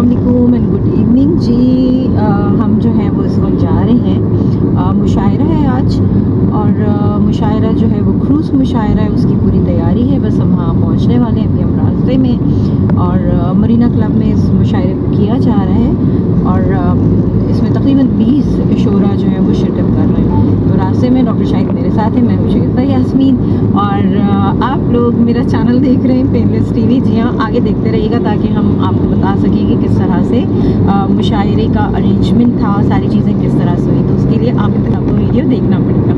अस्सलामुअलैकुम and good evening जी। हम जो हैं वो इस वक्त जा रहे हैं, मुशायरा है आज, और मुशायरा जो है वो क्रूज़ मुशायरा है, उसकी पूरी तैयारी है। बस हम वहाँ पहुँचने वाले हैं, अभी हम रास्ते में। और मरीना क्लब में इस मुशायरे को किया जा रहा है, और इसमें तकरीबन 20 शोरा जो है वो शिरकत कर रहे हैं। तो रास्ते में डॉक्टर शाहिद मेरे साथ हैं, मैं हूँ शगुफ्ता यास्मीन, और आप लोग मेरा चैनल देख रहे हैं पेनलेस टीवी। जी हाँ, आगे देखते रहिएगा ताकि हम आपको बता सकें कि किस तरह से मुशायरे का अरेंजमेंट था, सारी चीज़ें किस तरह से हुई। तो उसके लिए आगे तक आपको वीडियो देखना पड़ेगा।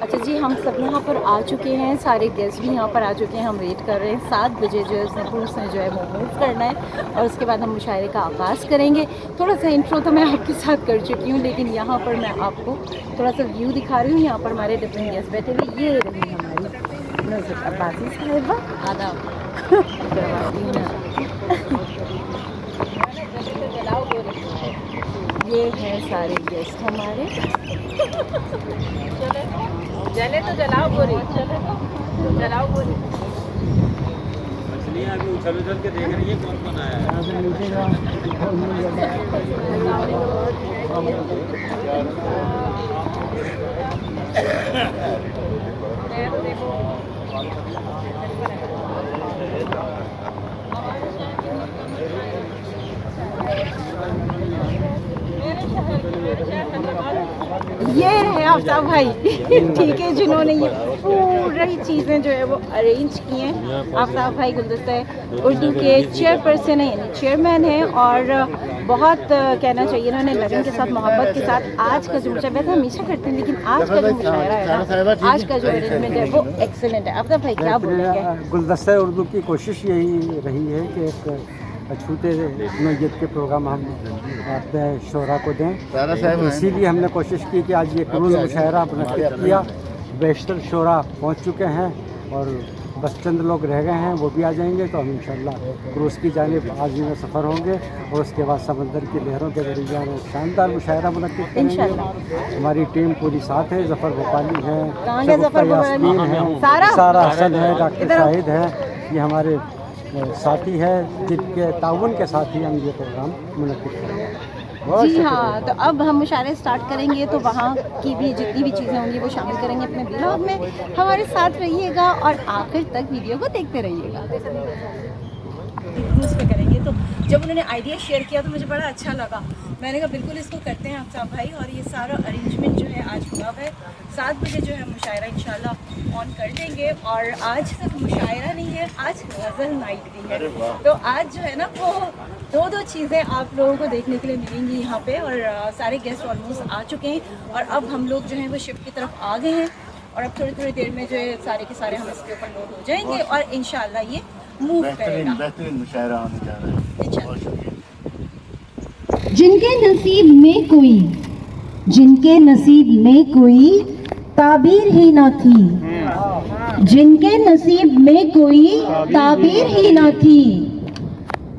अच्छा जी, हम सब यहाँ पर आ चुके हैं, सारे गेस्ट भी यहाँ पर आ चुके हैं। हम वेट कर रहे हैं 7 बजे जो है क्रूज़ ने जो है वो मूव करना है, और उसके बाद हम मुशायरे का आगाज़ करेंगे। थोड़ा सा इंट्रो तो मैं आपके साथ कर चुकी हूँ, लेकिन यहाँ पर मैं आपको थोड़ा सा व्यू दिखा रही हूँ। यहाँ पर हमारे डिफरेंट गेस्ट बैठे हुए, ये रही हमारी नज़र अब्बासी साहिबा, आदाब। ये हैं सारे गेस्ट हमारे। जले तो जलाओ गोरी, जलाओ गोरी। मछलियाँ अभी उछल उछल के देख रही है कौन कौन आया ये है आफ्ताब भाई ठीक है, जिन्होंने ये पूरी चीज़ें जो है वो अरेंज की हैं। आफ्ताब भाई गुलदस्ता उर्दू के चेयरपर्सन है, यानी चेयरमैन है, और बहुत कहना चाहिए इन्होंने लगन के साथ, मोहब्बत के साथ आज का जो मुशायरा, वैसे हमेशा करते हैं लेकिन आज का जो मुशायरा है ना, आज का जो अरेंजमेंट है वो एक्सेलेंट है। आफ्ताब भाई क्या बोलेंगे? गुलदस्ता उर्दू की कोशिश यही रही है कि एक अछूते नौयत के प्रोग्राम हम अपने शोरा को दें, तो इसीलिए हमने कोशिश की कि आज ये क्रूज़ मुशायरा मुनक़्क़िद किया। बेशतर शोरा पहुंच चुके हैं और बस चंद लोग रह गए हैं, वो भी आ जाएंगे। तो हम इंशाल्लाह क्रूज़ की जानिब आज में सफ़र होंगे, और उसके बाद समंदर की लहरों के दरमियान में शानदार मुशायरा मुनक़्क़िद करेंगे। हमारी टीम पूरी साथ है, ज़फ़र भोपाली है, शगुफ्ता यास्मीन है, सारा हसन है, डॉक्टर शाहिद है, ये हमारे साथी है, जिनके ताउन के साथ ही हम ये प्रोग्राम मुनक़्क़िद करेंगे। जी हाँ, तो अब हम मुशायरे स्टार्ट करेंगे, तो वहाँ की भी जितनी भी चीज़ें होंगी वो शामिल करेंगे अपने ब्लॉग में। हमारे साथ रहिएगा और आखिर तक वीडियो को देखते रहिएगा। क्रूज़ पे करेंगे, तो जब उन्होंने आइडिया शेयर किया तो मुझे बड़ा अच्छा लगा। मैंने कहा बिल्कुल इसको करते हैं आफ्ताब भाई, और ये सारा अरेंजमेंट जो है आज हुआ है। 7 बजे जो है मुशायरा इंशाल्लाह ऑन कर देंगे, और आज सिर्फ मुशायरा नहीं है, आज गज़ल नाइट भी है। तो आज जो है ना वो दो चीज़ें आप लोगों को देखने के लिए मिलेंगी यहाँ पे, और सारे गेस्ट ऑलमोस्ट आ चुके हैं, और अब हम लोग जो हैं वो शिप की तरफ आ गए हैं, और अब थोड़ी देर में जो है सारे के सारे हम इसके ऊपर लोड हो जाएंगे, और इंशाल्लाह ये मूव करेगा। बेहतरीन मुशायरा होने जा रहा है। बहुत शुक्रिया। जिनके नसीब में कोई, जिनके नसीब में कोई ताबीर ही ना थी, जिनके नसीब में कोई ताबीर ही ना थी,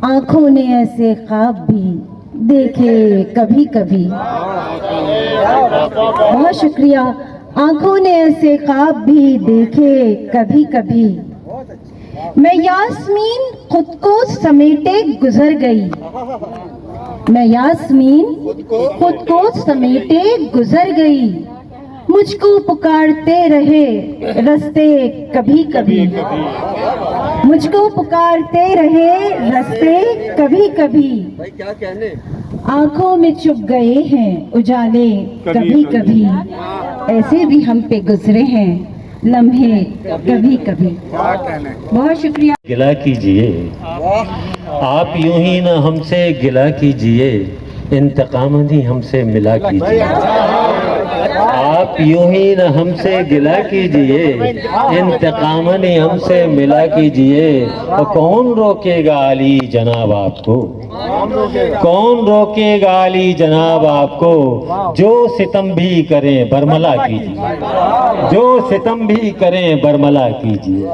आंखों ने ऐसे ख्वाब भी देखे कभी कभी। बहुत शुक्रिया। आंखों ने ऐसे ख्वाब भी देखे कभी कभी। मैं यास्मीन खुद को समेटे गुजर गई, मैं यास्मीन खुद को समेटे गुजर गई। मुझको पुकारते रहे रास्ते कभी कभी, मुझको पुकारते रहे रास्ते कभी कभी। क्या कहने, आंखों में चुप गए हैं उजाले कभी कभी। ऐसे भी हम पे गुजरे हैं लम्हे कभी कभी। बहुत शुक्रिया। गिला कीजिए आप, यूं ही ना हमसे गिला कीजिए, इंतकाम नहीं हमसे मिला कीजिए। आप यूं ही न हमसे गिला कीजिए, इंतकाम नहीं हमसे मिला कीजिए। और कौन रोकेगा अली जनाब आपको, कौन रोकेगा अली जनाब आपको, जो सितम भी करें बरमला कीजिए, जो सितम भी करें बरमला कीजिए।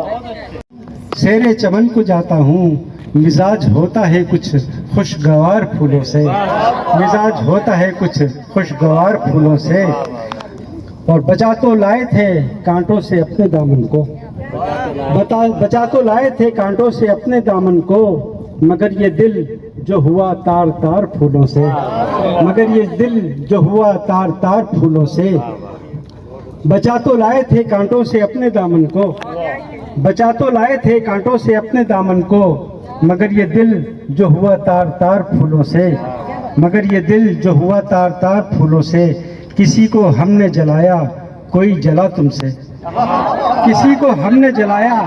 शेरे चमन को जाता हूँ मिजाज होता है कुछ खुशगवार फूलों से, मिजाज होता है कुछ खुशगवार फूलों से। और बचा तो लाए थे कांटों से अपने दामन को, बचा तो लाए थे कांटों से अपने दामन को, मगर ये दिल जो हुआ तार तार फूलों से, मगर ये दिल जो हुआ तार तार फूलों से। बचा तो लाए थे कांटों से अपने दामन को, बचा तो लाए थे कांटों से अपने दामन को, मगर ये दिल जो हुआ तार तार फूलों से, मगर ये दिल जो हुआ तार तार फूलों से। किसी को हमने जलाया कोई जला तुमसे, किसी को हमने जलाया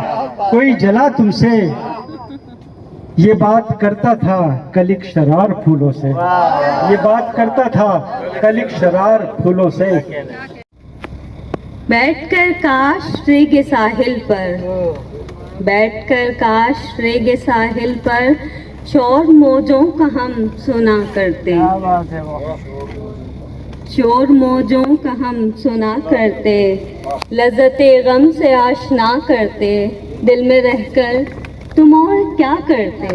कोई जला तुमसे। ये बात करता था कलिक शरार फूलों से, ये बात करता था कलिक शरार फूलों से। बैठकर काश रेगे साहिल पर, बैठकर काश रेगे साहिल पर शोर मौजों का हम सुना करते, शोर मौजों का हम सुना करते, लज़्ज़ते गम से आशना करते, दिल में रहकर तुम और क्या करते।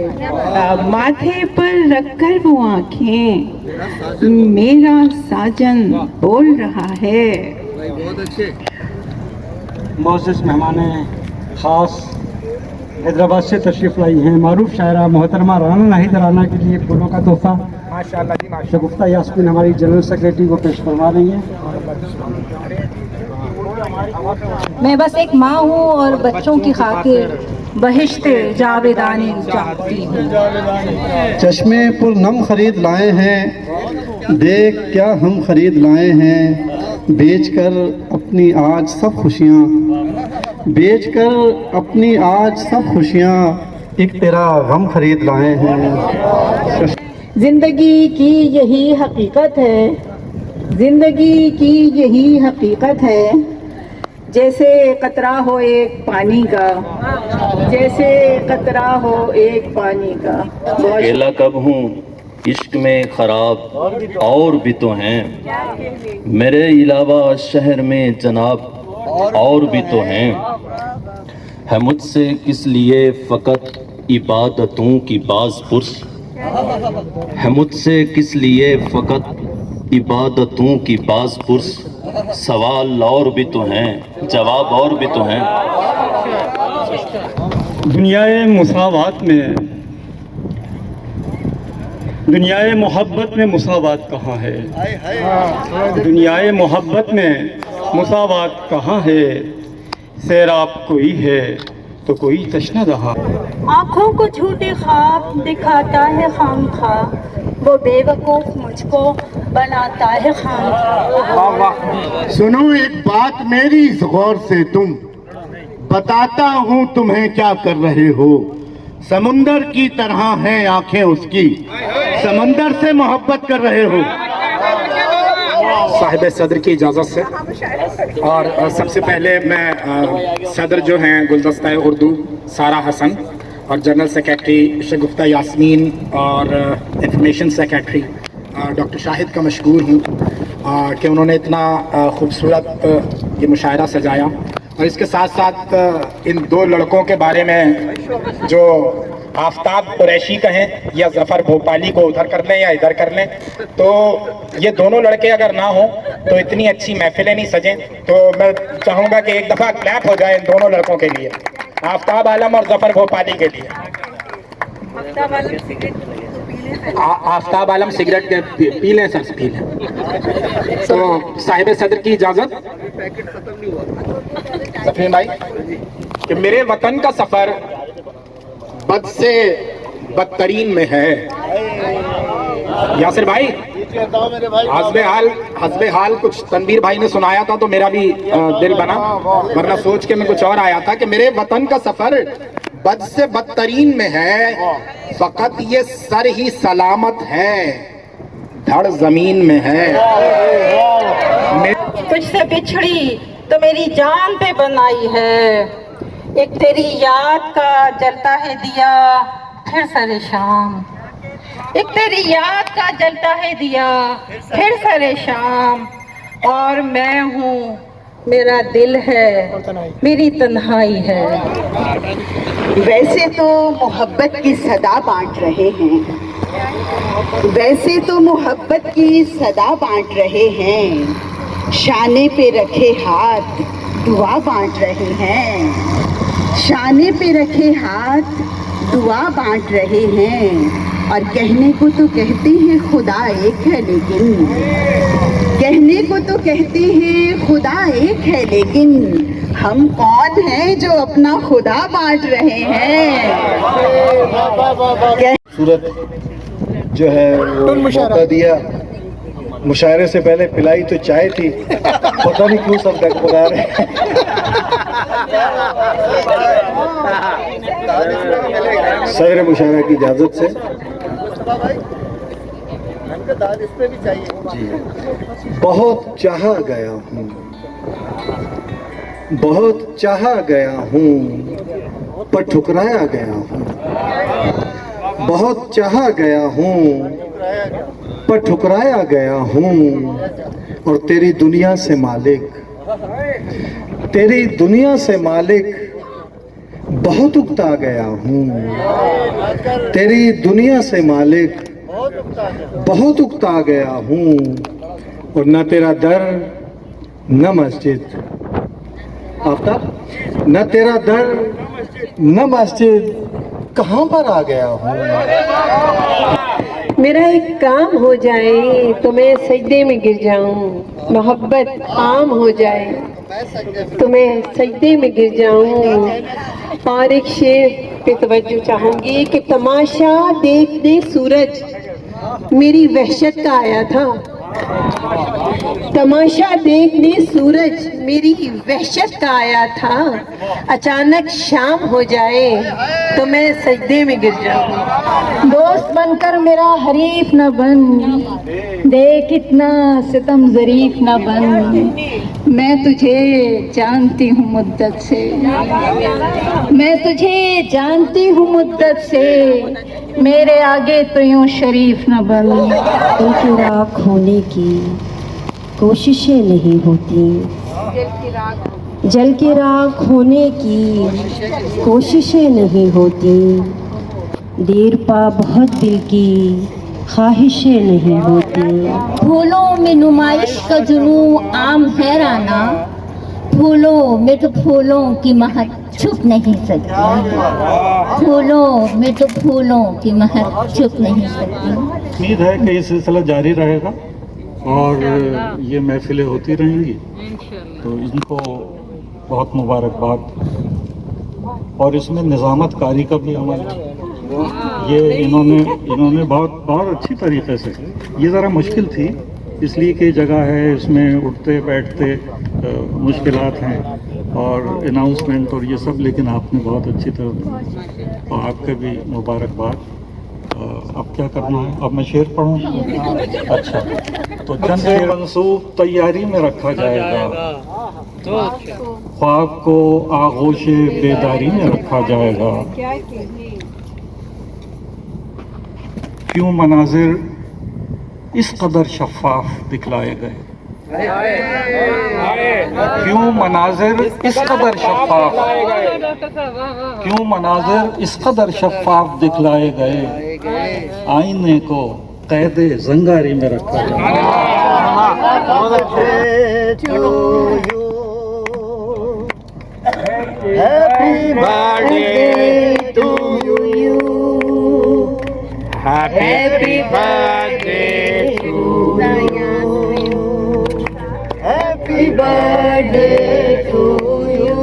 माथे पर रखकर वो आँखें मेरा साजन बोल रहा है। बहुत अच्छे। मोअज़्ज़िज़ मेहमान ख़ास हैदराबाद से तशरीफ़ लाई हैं मारूफ शायरा मोहतरमा राना नाहिद राना के लिए फूलों का तोहफ़ा माशाल्लाह जी माशाल्लाह। शगुफ्ता यास्मीन हमारी जनरल सेक्रेटरी को पेश करवा रही हैं। मैं बस एक माँ हूँ और बच्चों की खातिर बहिश्ते जावेदानी चाहती हूँ। चश्मे पर नम खरीद लाए हैं, देख क्या हम खरीद लाए हैं, बेचकर अपनी आज सब खुशियाँ, बेचकर अपनी आज सब खुशियाँ, एक तेरा गम खरीद लाए हैं। जिंदगी की यही हकीकत है, जिंदगी की यही हकीकत है, जैसे कतरा हो एक पानी का, जैसे कतरा हो एक पानी का। अकेला कब हूँ इश्क में खराब और भी तो हैं, मेरे अलावा शहर में जनाब और भी तो हैं। है मुझसे किस लिए फ़कत इबादतों की बाज़ पुर्स, है मुझसे किस लिए फ़कत इबादतों की बाज़ पुर्स। सवाल और भी तो हैं जवाब और भी तो हैं। दुनियाए मुसावात में, दुनियाए मोहब्बत में मुसावात कहाँ है, दुनियाए मोहब्बत में मुसावात कहाँ है। सैराब कोई है तो कोई तश्ना रहा। आँखों को झूठे ख्वाब दिखाता है खामखा, वो बेवकूफ़ मुझको बनाता है खामखा। सुनो एक बात मेरी गौर से तुम, बताता हूँ तुम्हें क्या कर रहे हो। समुंदर की तरह हैं आंखें उसकी, समंदर से मोहब्बत कर रहे हो। साहिब सदर की इजाज़त से, और सबसे पहले मैं सदर जो हैं गुलदस्ता उर्दू सारा हसन और जनरल सेक्रेटरी शगुफ्ता यास्मीन और इंफॉर्मेशन सेक्रेटरी डॉक्टर शाहिद का मशकूर हूँ कि उन्होंने इतना खूबसूरत ये मुशायरा सजाया। और इसके साथ साथ इन दो लड़कों के बारे में जो आफ्ताब कुरैशी कहें या ज़फ़र भोपाली को उधर कर लें या इधर कर लें, तो ये दोनों लड़के अगर ना हों तो इतनी अच्छी महफिलें नहीं सजें। तो मैं चाहूँगा कि एक दफ़ा क्लैप हो जाए इन दोनों लड़कों के लिए, आफ्ताब आलम और ज़फ़र भोपाली के लिए। आफ्ताब आलम सिगरेट के पी लें सर, पी लें। तो साहिब सदर की इजाज़त सफीन भाई कि मेरे वतन का सफ़र बद से बदतरीन में है। यासिर भाई हस्बे हाल कुछ तनवीर भाई ने सुनाया था तो मेरा भी दिल बना, वरना सोच के मैं कुछ और आया था कि मेरे वतन का सफर बद से बदतरीन में है, फकत ये सर ही सलामत है, धड़ जमीन में है। तुझसे बिछड़ी तो मेरी जान पे बनाई है, एक तेरी याद का जलता है दिया फिर सरे शाम, एक तेरी याद का जलता है दिया फिर सरे शाम। और मैं हूँ मेरा दिल है, मेरी तन्हाई है। वैसे तो मोहब्बत की सदा बांट रहे हैं, वैसे तो मोहब्बत की सदा बांट रहे हैं, शाने पे रखे हाथ दुआ बांट रहे हैं, शाने पे रखे हाथ दुआ बांट रहे हैं। और कहने को तो कहते हैं खुदा एक है, लेकिन कहने को तो कहते हैं खुदा एक है, लेकिन हम कौन हैं जो अपना खुदा बांट रहे हैं। सूरत जो है वो मौका दिया। मुशायरे से पहले पिलाई तो चाय थी, पता नहीं क्यों सब डगमगा रहे हैं। सदर मुशायरा की इजाजत से जी, बहुत चाहा गया हूँ, बहुत चाहा गया हूँ, पर ठुकराया गया हूँ। बहुत चाहा गया हूँ, पर ठुकराया गया हूँ। और तेरी दुनिया से मालिक, तेरी दुनिया से मालिक बहुत उकता गया हूँ। तेरी दुनिया से मालिक बहुत उकता गया हूँ। और न तेरा दर न मस्जिद, आफ्ताब, न तेरा दर न मस्जिद, कहाँ पर आ गया हूँ। मेरा एक काम हो जाए तो मैं सजदे में गिर जाऊं, मोहब्बत आम हो जाए तो मैं सजदे में गिर जाऊं। और एक शेर पे तवज्जो चाहूंगी कि तमाशा देखने सूरज मेरी वहशत का आया था, तमाशा देखने सूरज मेरी वहशत का आया था। अचानक शाम हो जाए तो मैं सजदे में गिर जाऊं। दोस्त बनकर मेरा हरीफ न बन, देख इतना सितम जरीफ न बन। मैं तुझे जानती हूँ मुद्दत से, मैं तुझे जानती हूँ मुद्दत से, मेरे आगे तो यूं शरीफ न बन। दिल की राख होने की कोशिशें नहीं होती, जल की राख होने की कोशिशें नहीं होती। देर पा बहुत दिल की ख्वाहिशें नहीं होती। फूलों में नुमाइश का जुनू आम है राना, फूलों में तो फूलों की महक छुप नहीं सकती, फूलों में तो फूलों की महक छुप नहीं सकती। उम्मीद है कि ये सिलसिला जारी रहेगा और ये महफिलें होती रहेंगी, तो इनको बहुत मुबारकबाद। और इसमें निज़ामत कारी का भी अमल है, ये इन्होंने बहुत अच्छी तरीके से, ये ज़रा मुश्किल थी इसलिए कि जगह है, इसमें उठते बैठते मुश्किलात हैं और अनाउंसमेंट और ये सब, लेकिन आपने बहुत अच्छी तरह, और आपके भी मुबारकबाद। अब क्या करना है, अब मैं शेर पढ़ूँ? अच्छा, तो चंद शेर मंसूब तैयारी में रखा जाएगा, ख्वाब को आगोशे बेदारी में रखा जाएगा। क्यों मनाजिर इस कदर शफ़ाफ दिखलाए गए, क्यों मनाजिर इस कदर शफ़ाफ, क्यों मनाजिर इस कदर शफ़ाफ दिखलाए गए, आईने को कैदे जंगारी में रखा जाए। Happy birthday to you. Happy birthday to you. Happy birthday to you.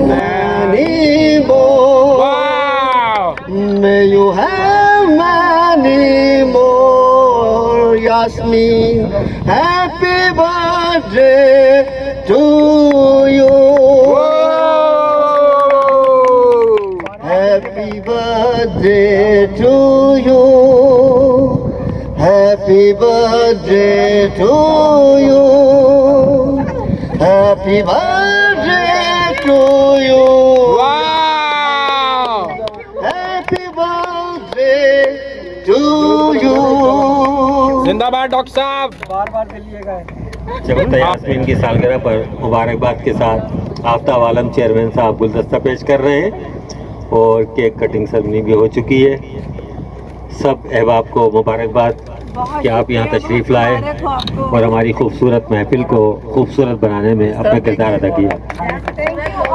Many more. Wow. May you have many more, Yasmin. Happy birthday to you. Happy birthday to you. Happy birthday to you. Happy birthday to you. Wow! Happy birthday to you. जिंदाबाद doctor साहब। बार-बार दिलिएगा। शगुफ्ता यास्मीन की सालगिरह पर मुबारकबाद के साथ आफ्ताब आलम chairman साहब गुलदस्ता पेश कर रहे हैं और केक कटिंग सेरेमनी भी हो चुकी है। सब अहबाब को मुबारकबाद कि आप यहाँ तशरीफ़ लाए और हमारी खूबसूरत महफिल को खूबसूरत बनाने में अपना किरदार अदा किया।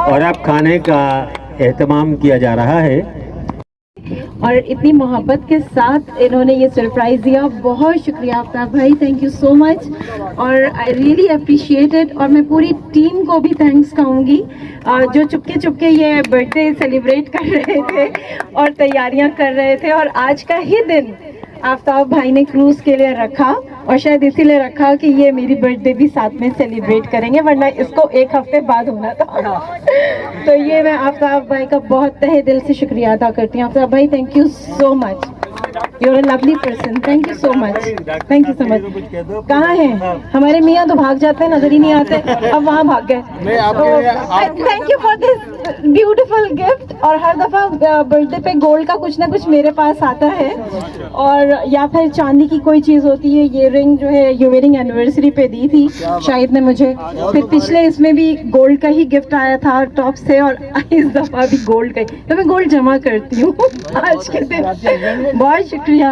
और अब खाने का एहतमाम किया जा रहा है और इतनी मोहब्बत के साथ इन्होंने ये सरप्राइज दिया। बहुत शुक्रिया आफ्ताब भाई, थैंक यू सो मच और आई रियली अप्रिशिएट इट। और मैं पूरी टीम को भी थैंक्स कहूँगी जो चुपके चुपके ये बर्थडे सेलिब्रेट कर रहे थे और तैयारियां कर रहे थे। और आज का ही दिन आफ्ताब भाई ने क्रूज के लिए रखा और शायद इसीलिए रखा कि ये मेरी बर्थडे भी साथ में सेलिब्रेट करेंगे, वरना इसको एक हफ्ते बाद होना था। तो ये मैं आफ्ताब भाई का बहुत तहे दिल से शुक्रिया अदा करती हूँ। आफ्ताब भाई thank you so much, you are a lovely person, thank you so much, thank you so much. कहाँ हैं हमारे मियाँ? तो भाग जाते हैं, नजर ही नहीं आते, अब वहाँ भाग गए। Thank you for this beautiful gift. और हर दफा बर्थडे पे गोल्ड का कुछ ना कुछ मेरे पास आता है और या फिर चांदी की कोई चीज़ होती है। ये रिंग जो है ये मेरी एनिवर्सरी पे दी थी शाहिद ने मुझे, फिर पिछले इसमें भी गोल्ड का ही गिफ्ट आया था टॉप से और इस दफा भी गोल्ड का ही। तो मैं गोल्ड जमा करती हूँ आज के दिन। बहुत शुक्रिया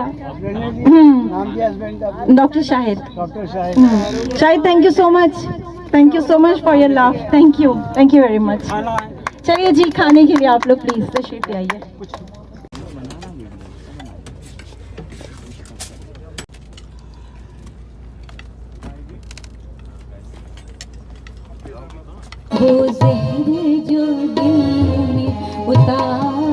doctor Shahid. Shahid thank you so much, thank you so much for your love, thank you very much. चलिए जी खाने के लिए आप लोग प्लीज तशरीफ ले आइए। वो ज़हर जो दिल में उतार